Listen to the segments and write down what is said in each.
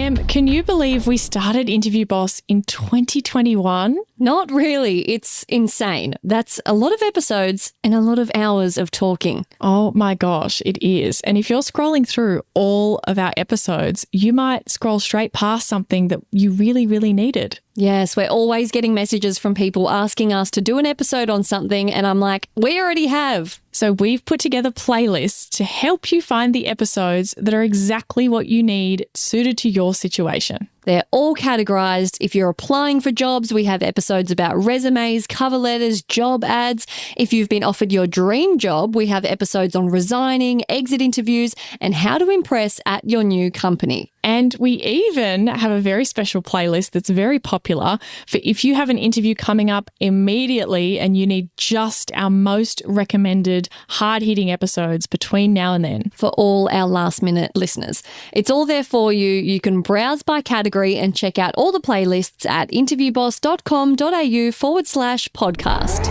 Can you believe we started Interview Boss in 2021? Not really. It's insane. That's a lot of episodes and a lot of hours of talking. Oh my gosh, it is. And if you're scrolling through all of our episodes, you might scroll straight past something that you really, really needed. Yes, we're always getting messages from people asking us to do an episode on something, and I'm like, we already have. So we've put together playlists to help you find the episodes that are exactly what you need, suited to your situation. They're all categorized. If you're applying for jobs, we have episodes about resumes, cover letters, job ads. If you've been offered your dream job, we have episodes on resigning, exit interviews, and how to impress at your new company. And we even have a very special playlist that's very popular for if you have an interview coming up immediately and you need just our most recommended hard-hitting episodes between now and then. For all our last-minute listeners. It's all there for you. You can browse by category and check out all the playlists at interviewboss.com.au/podcast.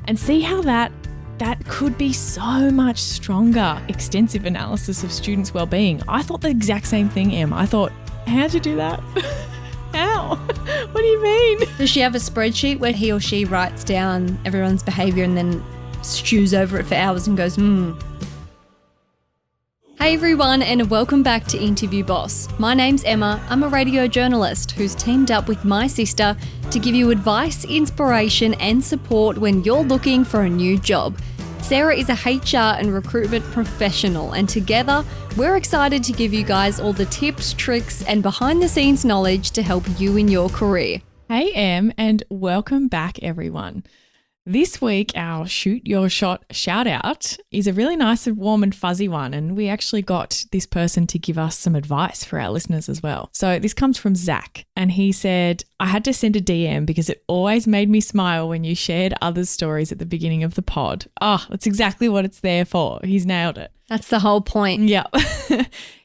And see how that could be so much stronger. Extensive analysis of students' well-being. I thought the exact same thing, Em. I thought, how'd you do that? How? What do you mean? Does she have a spreadsheet where he or she writes down everyone's behaviour and then stews over it for hours and goes, Hey everyone, and welcome back to Interview Boss. My name's Emma. I'm a radio journalist who's teamed up with my sister to give you advice, inspiration and support when you're looking for a new job. Sarah is a HR and recruitment professional, and together we're excited to give you guys all the tips, tricks and behind the scenes knowledge to help you in your career. Hey Em, and welcome back everyone. This week, our Shoot Your Shot shout out is a really nice and warm and fuzzy one, and we actually got this person to give us some advice for our listeners as well. So this comes from Zach, and he said, I had to send a DM because it always made me smile when you shared others' stories at the beginning of the pod. Oh, that's exactly what it's there for. He's nailed it. That's the whole point. Yeah.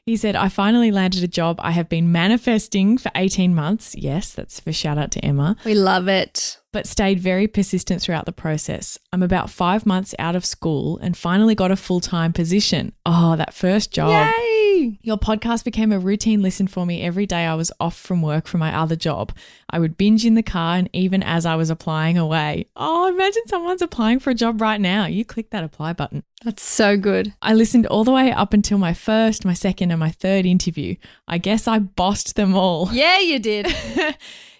He said, I finally landed a job I have been manifesting for 18 months. Yes, that's for shout out to Emma. We love it. But stayed very persistent throughout the process. I'm about 5 months out of school and finally got a full-time position. Oh, that first job. Yay! Your podcast became a routine listen for me every day I was off from work for my other job. I would binge in the car and even as I was applying away. Oh, imagine someone's applying for a job right now. You click that apply button. That's so good. I listened all the way up until my first, my second and my third interview. I guess I bossed them all. Yeah, you did.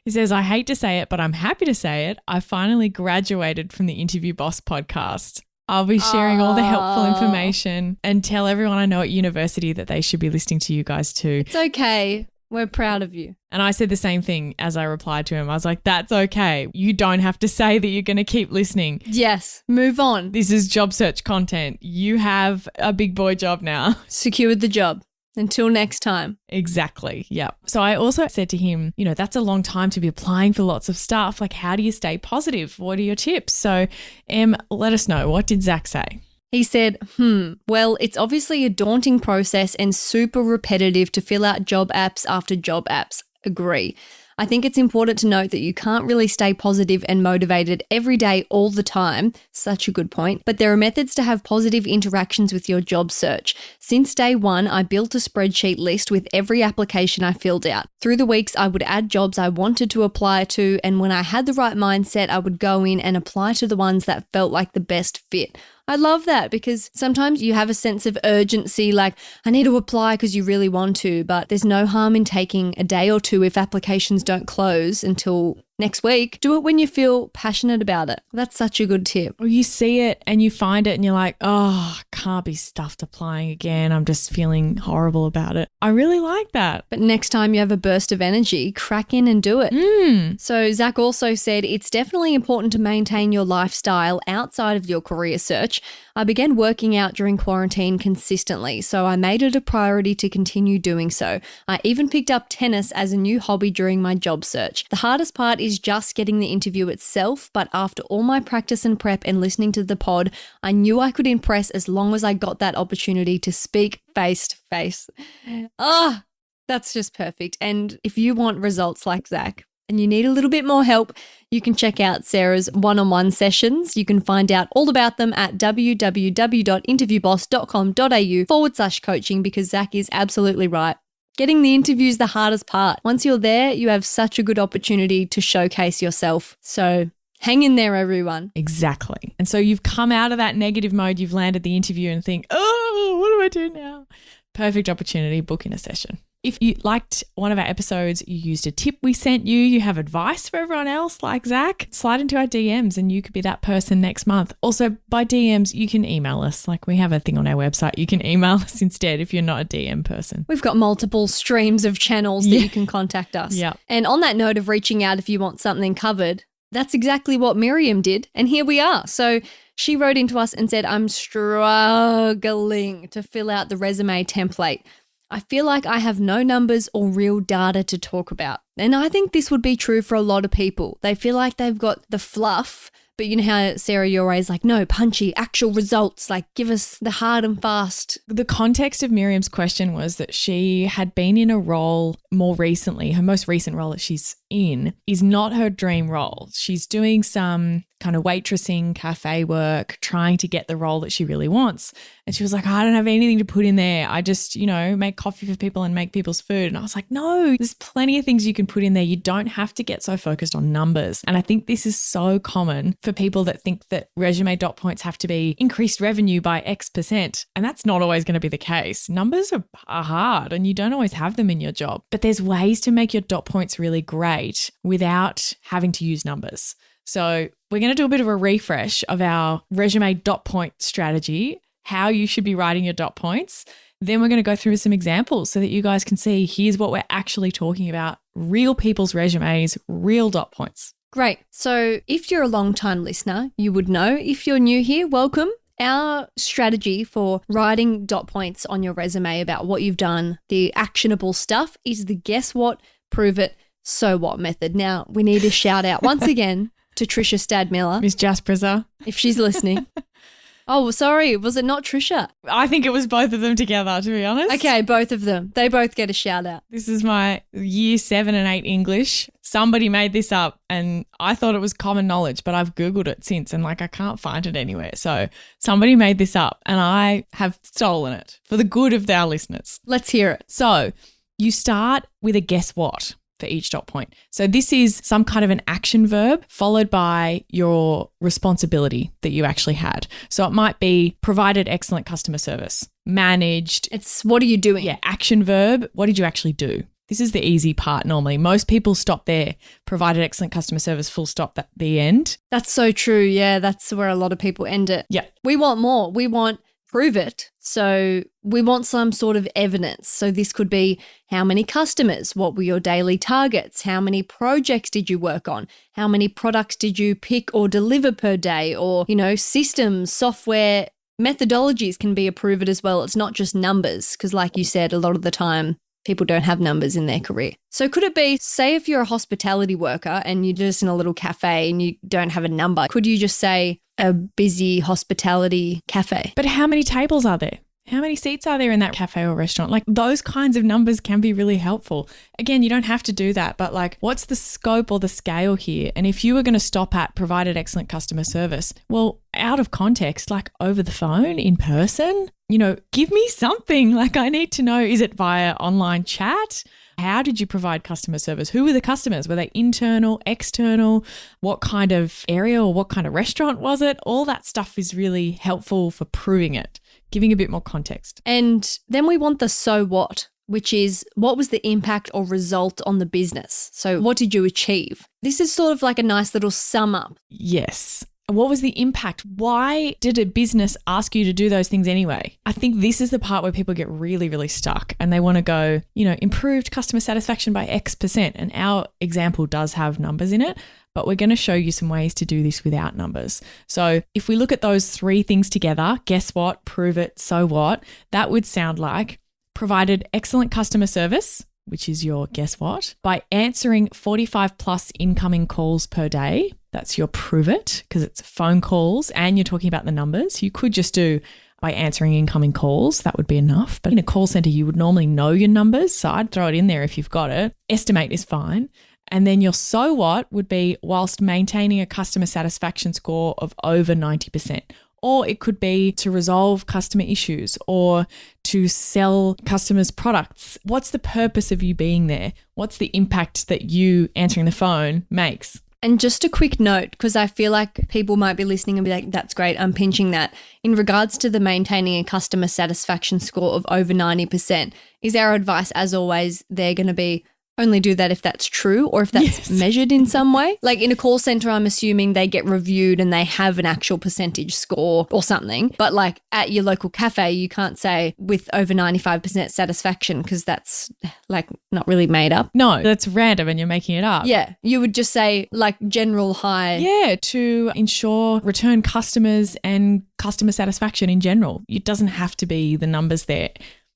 He says, I hate to say it, but I'm happy to say it. I finally graduated from the Interview Boss podcast. I'll be sharing all the helpful information and tell everyone I know at university that they should be listening to you guys too. It's okay. We're proud of you. And I said the same thing as I replied to him. I was like, that's okay. You don't have to say that you're going to keep listening. Yes. Move on. This is job search content. You have a big boy job now. Secured the job. Until next time. Exactly. Yeah. So I also said to him, that's a long time to be applying for lots of stuff. Like, how do you stay positive? What are your tips? So, Em, let us know. What did Zach say? He said, well, it's obviously a daunting process and super repetitive to fill out job apps after job apps. Agree. I think it's important to note that you can't really stay positive and motivated every day all the time. Such a good point. But there are methods to have positive interactions with your job search. Since day one, I built a spreadsheet list with every application I filled out. Through the weeks, I would add jobs I wanted to apply to, and when I had the right mindset, I would go in and apply to the ones that felt like the best fit. I love that because sometimes you have a sense of urgency, like I need to apply because you really want to, but there's no harm in taking a day or two if applications don't close until next week. Do it when you feel passionate about it. That's such a good tip. Or you see it and you find it and you're like, oh, I can't be stuffed applying again. I'm just feeling horrible about it. I really like that. But next time you have a burst of energy, crack in and do it. So Zach also said it's definitely important to maintain your lifestyle outside of your career search. I began working out during quarantine consistently, so I made it a priority to continue doing so. I even picked up tennis as a new hobby during my job search. The hardest part is just getting the interview itself, but after all my practice and prep and listening to the pod, I knew I could impress as long as I got that opportunity to speak face to face. That's just perfect. And if you want results like Zach, and you need a little bit more help, you can check out Sarah's one-on-one sessions. You can find out all about them at www.interviewboss.com.au/coaching, because Zach is absolutely right. Getting the interview is the hardest part. Once you're there, you have such a good opportunity to showcase yourself. So hang in there, everyone. Exactly. And so you've come out of that negative mode, you've landed the interview and think, oh, what do I do now? Perfect opportunity, book in a session. If you liked one of our episodes, you used a tip we sent you, you have advice for everyone else like Zach, slide into our DMs and you could be that person next month. Also, by DMs, you can email us. Like we have a thing on our website. You can email us instead if you're not a DM person. We've got multiple streams of channels that you can contact us. Yeah. And on that note of reaching out if you want something covered, that's exactly what Miriam did. And here we are. So she wrote into us and said, I'm struggling to fill out the resume template. I feel like I have no numbers or real data to talk about. And I think this would be true for a lot of people. They feel like they've got the fluff, but you know how, Sarah, you're always like, no, punchy, actual results, like give us the hard and fast. The context of Miriam's question was that she had been in a role more recently. Her most recent role that she's in is not her dream role. She's doing some kind of waitressing, cafe work, trying to get the role that she really wants. And she was like, I don't have anything to put in there. I just, make coffee for people and make people's food. And I was like, no, there's plenty of things you can put in there. You don't have to get so focused on numbers. And I think this is so common for people that think that resume dot points have to be increased revenue by X%. And that's not always going to be the case. Numbers are hard and you don't always have them in your job. But there's ways to make your dot points really great without having to use numbers. So we're going to do a bit of a refresh of our resume dot point strategy, how you should be writing your dot points. Then we're going to go through some examples so that you guys can see here's what we're actually talking about, real people's resumes, real dot points. Great. So if you're a long-time listener, you would know. If you're new here, welcome. Our strategy for writing dot points on your resume about what you've done, the actionable stuff, is the guess what, prove it, so what method. Now, we need a shout out once again to Trisha Stadmiller. Miss Jasperza. If she's listening. Oh, sorry. Was it not Trisha? I think it was both of them together, to be honest. Okay, both of them. They both get a shout out. This is my year 7 and 8 English. Somebody made this up and I thought it was common knowledge, but I've Googled it since and I can't find it anywhere. So somebody made this up and I have stolen it for the good of our listeners. Let's hear it. So you start with a guess what for each dot point. So this is some kind of an action verb followed by your responsibility that you actually had. So it might be provided excellent customer service, managed. It's what are you doing? Yeah, action verb. What did you actually do? This is the easy part normally. Most people stop there, provided excellent customer service, full stop, at the end. That's so true. Yeah, that's where a lot of people end it. Yeah. We want more. We want prove it. So we want some sort of evidence. So this could be how many customers, what were your daily targets, how many projects did you work on, how many products did you pick or deliver per day, or, systems, software, methodologies can be a prove it as well. It's not just numbers because like you said, a lot of the time people don't have numbers in their career. So could it be, say if you're a hospitality worker and you're just in a little cafe and you don't have a number, could you just say a busy hospitality cafe? But how many tables are there? How many seats are there in that cafe or restaurant? Like those kinds of numbers can be really helpful. Again, you don't have to do that, but like what's the scope or the scale here? And if you were going to stop at provided excellent customer service, well, out of context, like over the phone, in person, give me something. Like I need to know, is it via online chat? How did you provide customer service? Who were the customers? Were they internal, external? What kind of area or what kind of restaurant was it? All that stuff is really helpful for proving it, giving a bit more context. And then we want the so what, which is what was the impact or result on the business? So what did you achieve? This is sort of like a nice little sum up. Yes. What was the impact? Why did a business ask you to do those things anyway? I think this is the part where people get really, really stuck and they want to go, improved customer satisfaction by X%. And our example does have numbers in it, but we're going to show you some ways to do this without numbers. So if we look at those three things together, guess what, prove it, so what, that would sound like provided excellent customer service, which is your guess what, by answering 45 plus incoming calls per day. That's your prove it because it's phone calls and you're talking about the numbers. You could just do by answering incoming calls. That would be enough. But in a call center, you would normally know your numbers. So I'd throw it in there if you've got it. Estimate is fine. And then your so what would be whilst maintaining a customer satisfaction score of over 90%. Or it could be to resolve customer issues or to sell customers products. What's the purpose of you being there? What's the impact that you answering the phone makes? And just a quick note, because I feel like people might be listening and be like, that's great, I'm pinching that. In regards to the maintaining a customer satisfaction score of over 90%, is our advice, as always, they're going to be only do that if that's true or if that's measured in some way. Like in a call center, I'm assuming they get reviewed and they have an actual percentage score or something. But like at your local cafe, you can't say with over 95% satisfaction because that's like not really made up. No, that's random and you're making it up. Yeah, you would just say like general high. Yeah, to ensure return customers and customer satisfaction in general. It doesn't have to be the numbers there.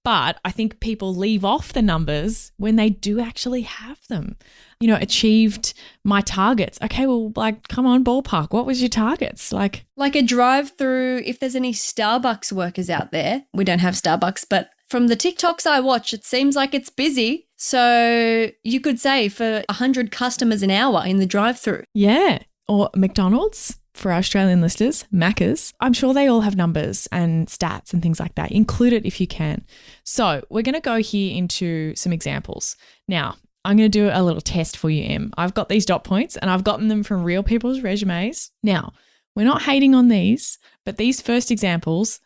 But I think people leave off the numbers when they do actually have them. You know, achieved my targets. Okay, well, like, come on, ballpark. What was your targets? Like a drive-through, if there's any Starbucks workers out there. We don't have Starbucks, but from the TikToks I watch, it seems like it's busy. So you could say for 100 customers an hour in the drive-through. Yeah. Or McDonald's. For our Australian listeners, Macca's, I'm sure they all have numbers and stats and things like that. Include it if you can. So we're going to go here into some examples. Now, I'm going to do a little test for you, Em. I've got these dot points and I've gotten them from real people's resumes. Now, we're not hating on these, but these first examples,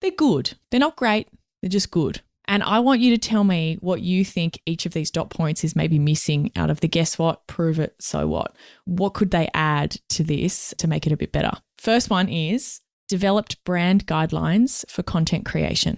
they're good. They're not great. They're just good. And I want you to tell me what you think each of these dot points is maybe missing out of the guess what, prove it, so what. What could they add to this to make it a bit better? First one is developed brand guidelines for content creation.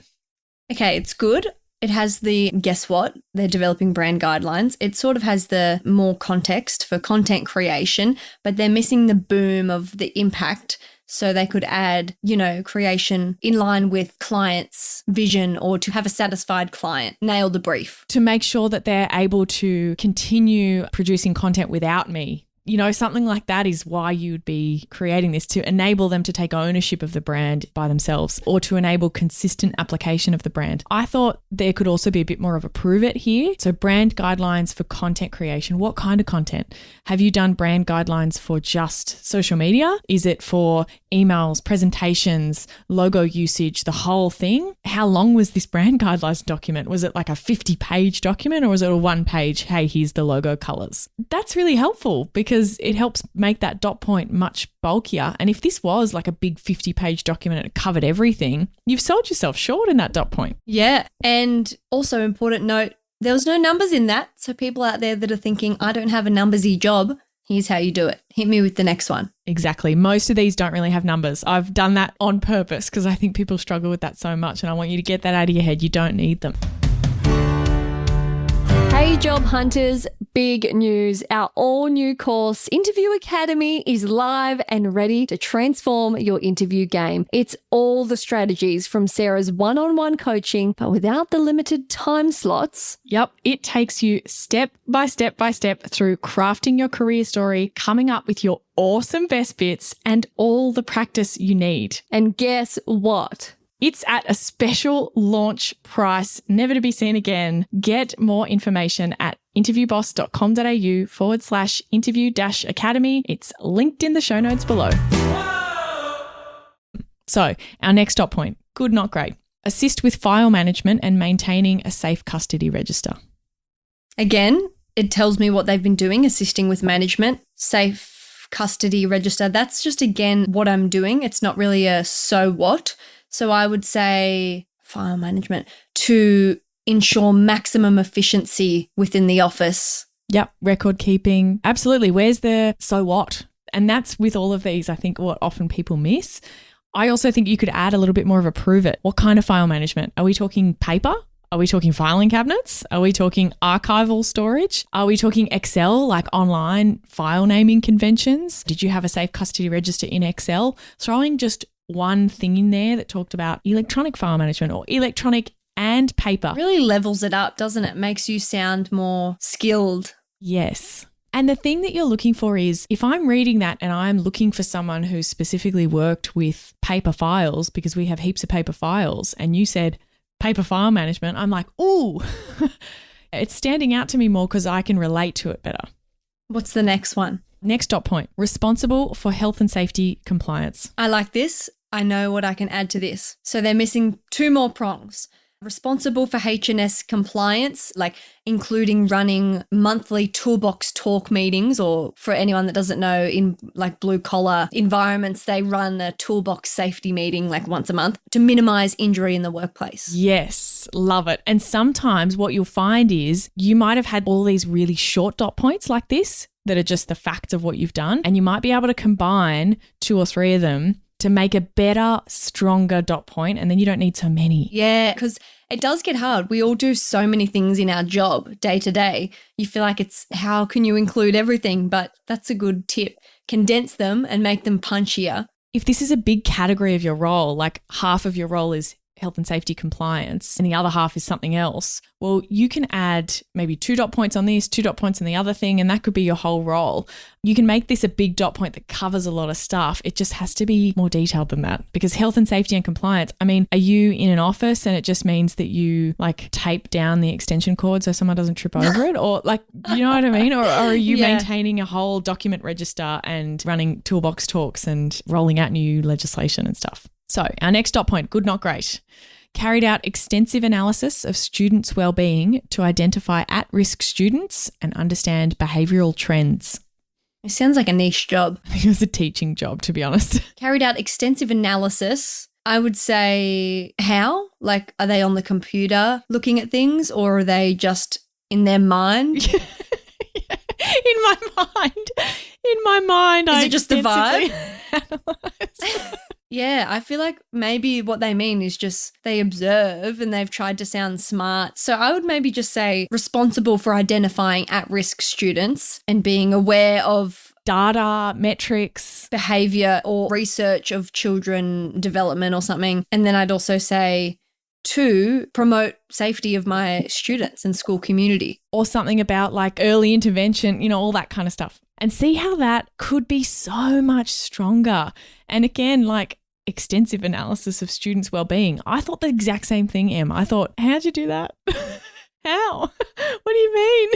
Okay, it's good. It has the guess what, they're developing brand guidelines. It sort of has the more context for content creation, but they're missing the boom of the impact. So they could add, creation in line with clients' vision or to have a satisfied client, nail the brief. To make sure that they're able to continue producing content without me. Something like that is why you'd be creating this, to enable them to take ownership of the brand by themselves or to enable consistent application of the brand. I thought there could also be a bit more of a prove it here. So brand guidelines for content creation. What kind of content? Have you done brand guidelines for just social media? Is it for emails, presentations, logo usage, the whole thing? How long was this brand guidelines document? Was it like a 50-page document or was it a one-page, hey, here's the logo colors? That's really helpful because it helps make that dot point much bulkier. And if this was like a big 50-page document and it covered everything, you've sold yourself short in that dot point. Yeah. And also important note, there was no numbers in that. So people out there that are thinking, I don't have a numbersy job, here's how you do it. Hit me with the next one. Exactly. Most of these don't really have numbers. I've done that on purpose because I think people struggle with that so much and I want you to get that out of your head. You don't need them. Hey job hunters, big news. Our all new course, Interview Academy, is live and ready to transform your interview game. It's all the strategies from Sarah's one-on-one coaching, but without the limited time slots. Yep. It takes you step by step through crafting your career story, coming up with your awesome best bits and all the practice you need. And guess what? It's at a special launch price, never to be seen again. Get more information at interviewboss.com.au/interview-academy. It's linked in the show notes below. So our next dot point, good, not great. Assist with file management and maintaining a safe custody register. Again, it tells me what they've been doing, assisting with management, safe custody register. That's just, again, what I'm doing. It's not really a so what. So I would say file management to ensure maximum efficiency within the office. Yep, record keeping. Absolutely. Where's the so what? And that's with all of these, I think, what often people miss. I also think you could add a little bit more of a prove it. What kind of file management? Are we talking paper? Are we talking filing cabinets? Are we talking archival storage? Are we talking Excel, like online file naming conventions? Did you have a safe custody register in Excel? Throwing just one thing in there that talked about electronic file management or electronic and paper. Really levels it up, doesn't it? Makes you sound more skilled. Yes. And the thing that you're looking for is, if I'm reading that and I'm looking for someone who specifically worked with paper files, because we have heaps of paper files, and you said paper file management, I'm like, ooh, it's standing out to me more because I can relate to it better. What's the next one? Next dot point, responsible for health and safety compliance. I like this. I know what I can add to this. So they're missing 2 more prongs. Responsible for H&S compliance, like including running monthly toolbox talk meetings, or for anyone that doesn't know, in like blue collar environments, they run a toolbox safety meeting like once a month to minimize injury in the workplace. Yes, love it. And sometimes what you'll find is you might have had all these really short dot points like this that are just the facts of what you've done. And you might be able to combine 2 or 3 of them to make a better, stronger dot point, and then you don't need so many. Yeah, because it does get hard. We all do so many things in our job day to day. You feel like it's how can you include everything? But that's a good tip. Condense them and make them punchier. If this is a big category of your role, like half of your role is health and safety compliance and the other half is something else, well, you can add maybe 2 dot points on this, 2 dot points on the other thing, and that could be your whole role. You can make this a big dot point that covers a lot of stuff. It just has to be more detailed than that, because health and safety and compliance, I mean, are you in an office and it just means that you like tape down the extension cord so someone doesn't trip over it? Or like, you know what I mean? Or are you maintaining a whole document register and running toolbox talks and rolling out new legislation and stuff? So our next dot point, good, not great. Carried out extensive analysis of students' well-being to identify at-risk students and understand behavioural trends. It sounds like a niche job. I think it was a teaching job, to be honest. Carried out extensive analysis. I would say how? Like, are they on the computer looking at things, or are they just in their mind? In my mind. Is it just the vibe? Analyze. Yeah, I feel like maybe what they mean is just they observe and they've tried to sound smart. So I would maybe just say responsible for identifying at-risk students and being aware of data, metrics, behavior or research of children development or something. And then I'd also say 2, promote safety of my students and school community. Or something about like early intervention, you know, all that kind of stuff. And see how that could be so much stronger. And again, like extensive analysis of students' well-being. I thought the exact same thing, Em. I thought, how'd you do that? How? What do you mean?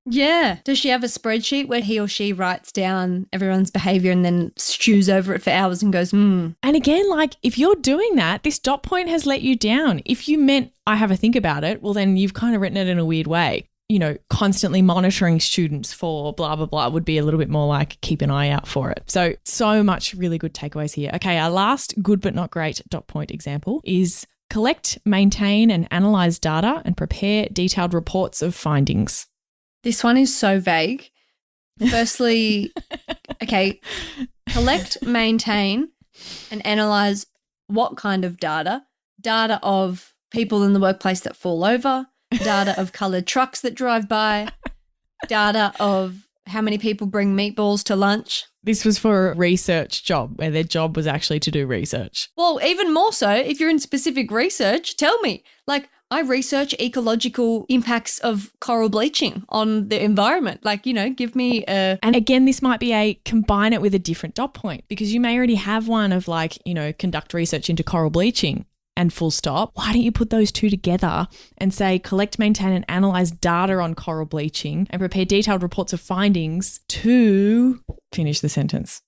Yeah. Does she have a spreadsheet where he or she writes down everyone's behavior and then stews over it for hours and goes, And again, like if you're doing that, this dot point has let you down. If you meant I have a think about it, well, then you've kind of written it in a weird way. You know, constantly monitoring students for blah, blah, blah would be a little bit more like keep an eye out for it. So much really good takeaways here. Okay, our last good but not great dot point example is collect, maintain and analyze data and prepare detailed reports of findings. This one is so vague. Firstly, okay, collect, maintain and analyze what kind of data? Data of people in the workplace that fall over, data of coloured trucks that drive by, data of how many people bring meatballs to lunch. This was for a research job where their job was actually to do research. Well, even more so, if you're in specific research, tell me. Like, I research ecological impacts of coral bleaching on the environment. Like, you know, give me a... And again, this might be a combine it with a different dot point, because you may already have one of like, you know, conduct research into coral bleaching and full stop. Why don't you put those 2 together and say collect, maintain and analyze data on coral bleaching and prepare detailed reports of findings to finish the sentence.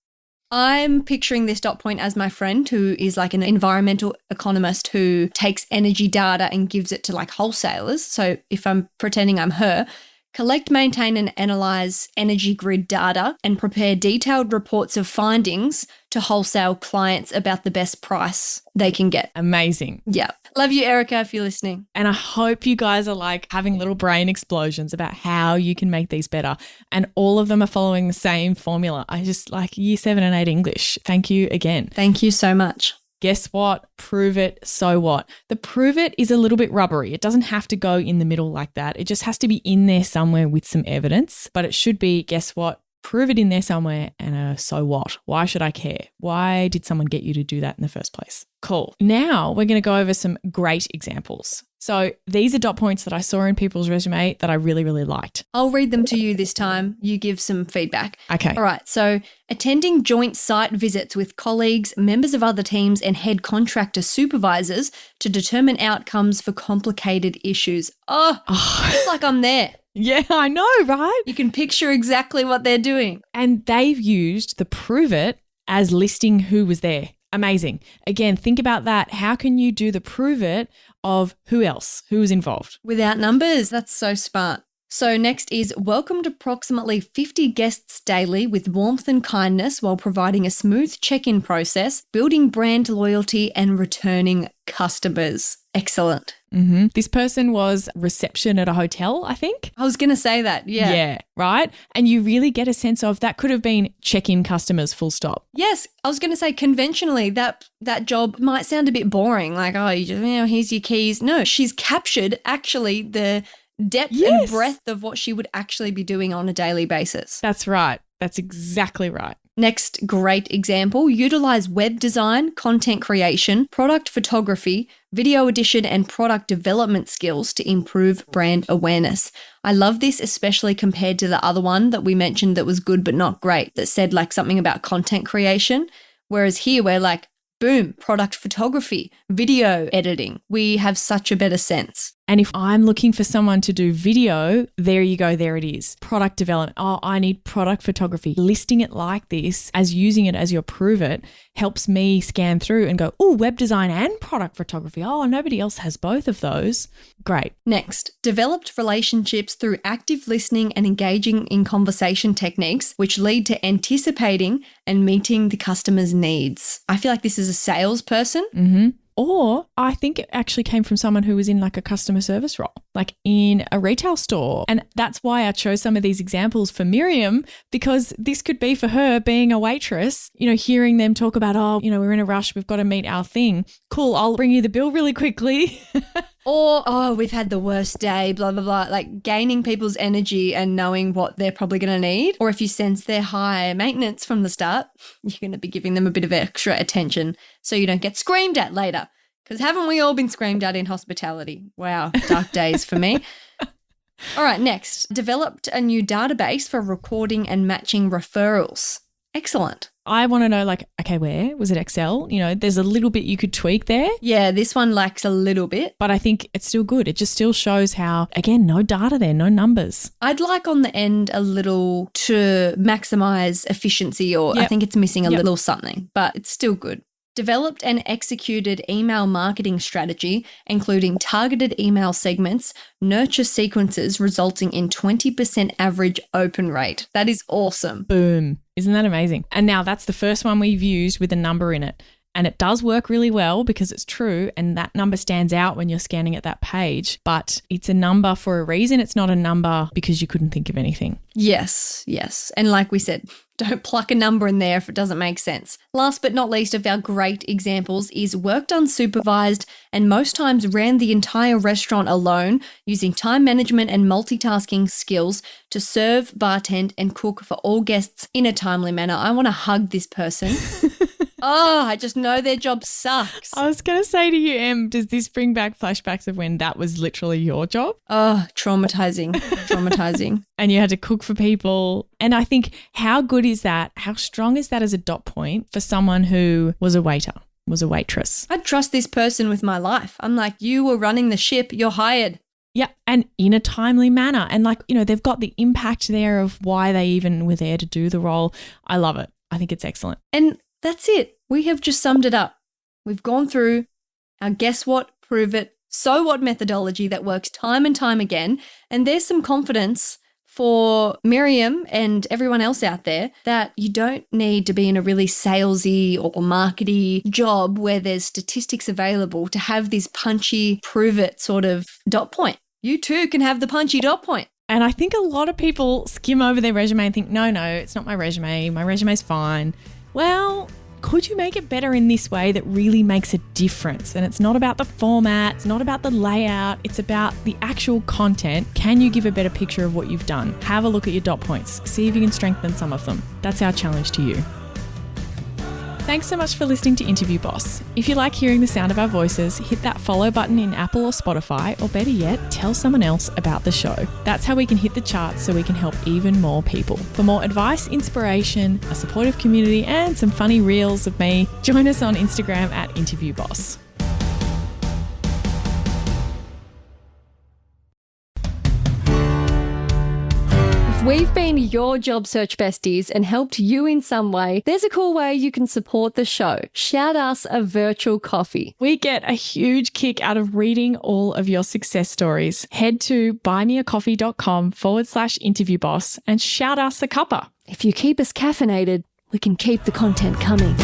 I'm picturing this dot point as my friend who is like an environmental economist who takes energy data and gives it to like wholesalers. So if I'm pretending I'm her, collect, maintain and analyze energy grid data and prepare detailed reports of findings to wholesale clients about the best price they can get. Amazing. Yeah. Love you, Erica, if you're listening. And I hope you guys are like having little brain explosions about how you can make these better. And all of them are following the same formula. I just like year 7 and 8 English. Thank you again. Thank you so much. Guess what? Prove it, so what? The prove it is a little bit rubbery. It doesn't have to go in the middle like that. It just has to be in there somewhere with some evidence, but it should be, guess what? Prove it in there somewhere and so what? Why should I care? Why did someone get you to do that in the first place? Cool. Now we're going to go over some great examples. So these are dot points that I saw in people's resume that I really, really liked. I'll read them to you this time. You give some feedback. Okay. All right. So attending joint site visits with colleagues, members of other teams and head contractor supervisors to determine outcomes for complicated issues. Oh, it's like I'm there. Yeah, I know, right? You can picture exactly what they're doing. And they've used the prove it as listing who was there. Amazing. Again, think about that. How can you do the prove it of who else, who was involved? Without numbers. That's so smart. So next is welcomed approximately 50 guests daily with warmth and kindness while providing a smooth check-in process, building brand loyalty and returning customers. Excellent. Mm-hmm. This person was reception at a hotel, I think. I was going to say that. Yeah. Yeah, right? And you really get a sense of that could have been check-in customers, full stop. Yes. I was going to say conventionally that job might sound a bit boring. Like, oh, here's your keys. No, she's captured actually the depth and breadth of what she would actually be doing on a daily basis. That's right. That's exactly right. Next great example, utilize web design, content creation, product photography, video edition, and product development skills to improve brand awareness. I love this, especially compared to the other one that we mentioned that was good but not great, that said like something about content creation. Whereas here we're like, boom, product photography, video editing. We have such a better sense. And if I'm looking for someone to do video, there you go, there it is. Product development. Oh, I need product photography. Listing it like this, as using it as your prove it, helps me scan through and go, oh, web design and product photography. Oh, nobody else has both of those. Great. Next, developed relationships through active listening and engaging in conversation techniques, which lead to anticipating and meeting the customer's needs. I feel like this is a salesperson. Mm-hmm. Or I think it actually came from someone who was in like a customer service role, like in a retail store. And that's why I chose some of these examples for Miriam, because this could be for her being a waitress, hearing them talk about, oh, we're in a rush, we've got to meet our thing. Cool, I'll bring you the bill really quickly. Or, oh, we've had the worst day, blah, blah, blah. Like gaining people's energy and knowing what they're probably going to need. Or if you sense they're high maintenance from the start, you're going to be giving them a bit of extra attention so you don't get screamed at later. Because haven't we all been screamed at in hospitality? Wow, dark days for me. All right, next. Developed a new database for recording and matching referrals. Excellent. I want to know, like, okay, where? Was it Excel? There's a little bit you could tweak there. Yeah, this one lacks a little bit. But I think it's still good. It just still shows how, again, no data there, no numbers. I'd like on the end a little to maximize efficiency, or I think it's missing a little something, but it's still good. Developed and executed email marketing strategy, including targeted email segments, nurture sequences, resulting in 20% average open rate. That is awesome. Boom. Isn't that amazing? And now that's the first one we've used with a number in it. And it does work really well because it's true, and that number stands out when you're scanning at that page. But it's a number for a reason. It's not a number because you couldn't think of anything. Yes. And like we said, don't pluck a number in there if it doesn't make sense. Last but not least of our great examples is worked unsupervised and most times ran the entire restaurant alone using time management and multitasking skills to serve, bartend, and cook for all guests in a timely manner. I want to hug this person. Oh, I just know their job sucks. I was going to say to you, Em, does this bring back flashbacks of when that was literally your job? Oh, traumatizing. And you had to cook for people. And I think how good is that? How strong is that as a dot point for someone who was a waiter, was a waitress? I'd trust this person with my life. I'm like, you were running the ship, you're hired. Yeah, and in a timely manner. And they've got the impact there of why they even were there to do the role. I love it. I think it's excellent. And that's it. We have just summed it up. We've gone through our guess what, prove it, so what methodology that works time and time again. And there's some confidence for Miriam and everyone else out there that you don't need to be in a really salesy or markety job where there's statistics available to have this punchy, prove it sort of dot point. You too can have the punchy dot point. And I think a lot of people skim over their resume and think, no, it's not my resume. My resume's fine. Well, could you make it better in this way that really makes a difference? And it's not about the format, it's not about the layout, it's about the actual content. Can you give a better picture of what you've done? Have a look at your dot points. See if you can strengthen some of them. That's our challenge to you. Thanks so much for listening to Interview Boss. If you like hearing the sound of our voices, hit that follow button in Apple or Spotify, or better yet, tell someone else about the show. That's how we can hit the charts so we can help even more people. For more advice, inspiration, a supportive community, and some funny reels of me, join us on Instagram at Interview Boss. If we've been your job search besties and helped you in some way, there's a cool way you can support the show. Shout us a virtual coffee. We get a huge kick out of reading all of your success stories. Head to buymeacoffee.com/interviewboss and shout us a cuppa. If you keep us caffeinated, we can keep the content coming.